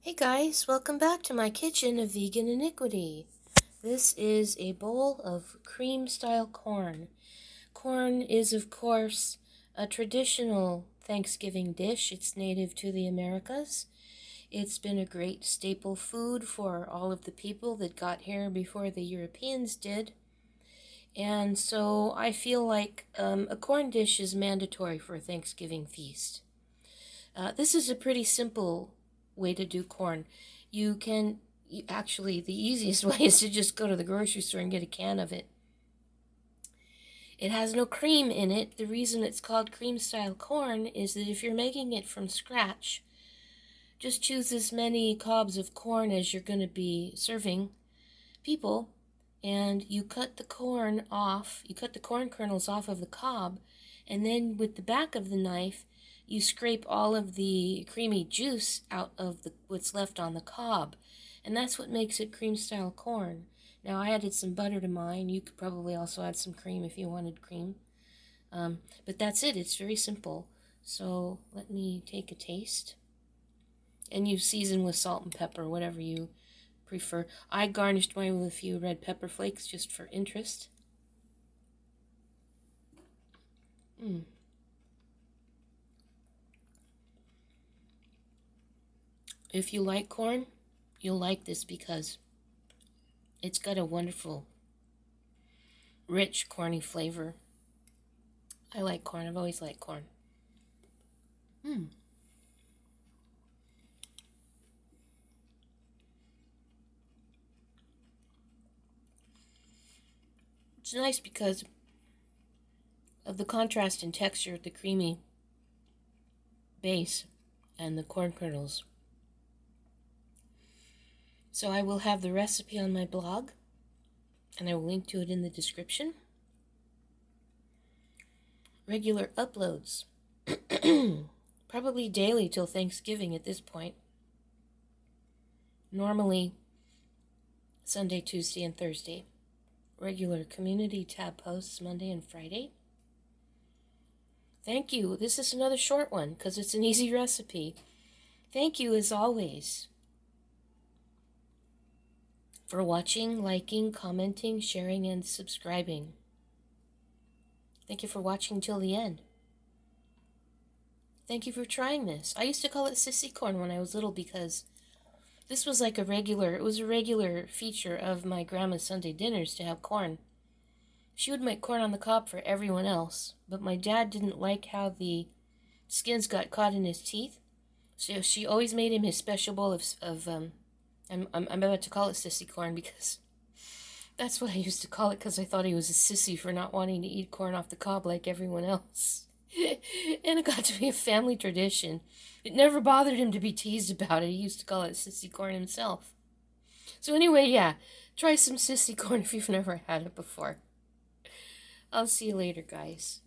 Hey guys, welcome back to my kitchen of vegan iniquity. This is a bowl of cream-style corn. Corn is, of course, a traditional Thanksgiving dish. It's native to the Americas. It's been a great staple food for all of the people that got here before the Europeans did. And so I feel like a corn dish is mandatory for a Thanksgiving feast. This is a pretty simple way to do corn. Actually, the easiest way is to just go to the grocery store and get a can of it. It has no cream in it. The reason it's called cream-style corn is that if you're making it from scratch, just choose as many cobs of corn as you're going to be serving people, and you cut the corn off, you cut the corn kernels off of the cob, and then with the back of the knife, you scrape all of the creamy juice out of what's left on the cob. And that's what makes it cream-style corn. Now, I added some butter to mine. You could probably also add some cream if you wanted cream. But that's it. It's very simple. So let me take a taste. And you season with salt and pepper, whatever you prefer. I garnished mine with a few red pepper flakes just for interest. If you like corn, you'll like this because it's got a wonderful, rich, corny flavor. I like corn. I've always liked corn. It's nice because of the contrast in texture with the creamy base and the corn kernels. So I will have the recipe on my blog, and I will link to it in the description. Regular uploads. Probably daily till Thanksgiving at this point. Normally Sunday, Tuesday, and Thursday. Regular community tab posts Monday and Friday. Thank you. This is another short one because it's an easy recipe. Thank you as always for watching, liking, commenting, sharing, and subscribing. Thank you for watching till the end. Thank you for trying this. I used to call it sissy corn when I was little because this was like it was a regular feature of my grandma's Sunday dinners to have corn. She would make corn on the cob for everyone else, but my dad didn't like how the skins got caught in his teeth, so she always made him his special bowl of I'm about to call it sissy corn because that's what I used to call it because I thought he was a sissy for not wanting to eat corn off the cob like everyone else. And it got to be a family tradition. It never bothered him to be teased about it. He used to call it sissy corn himself. So anyway, yeah, try some sissy corn if you've never had it before. I'll see you later, guys.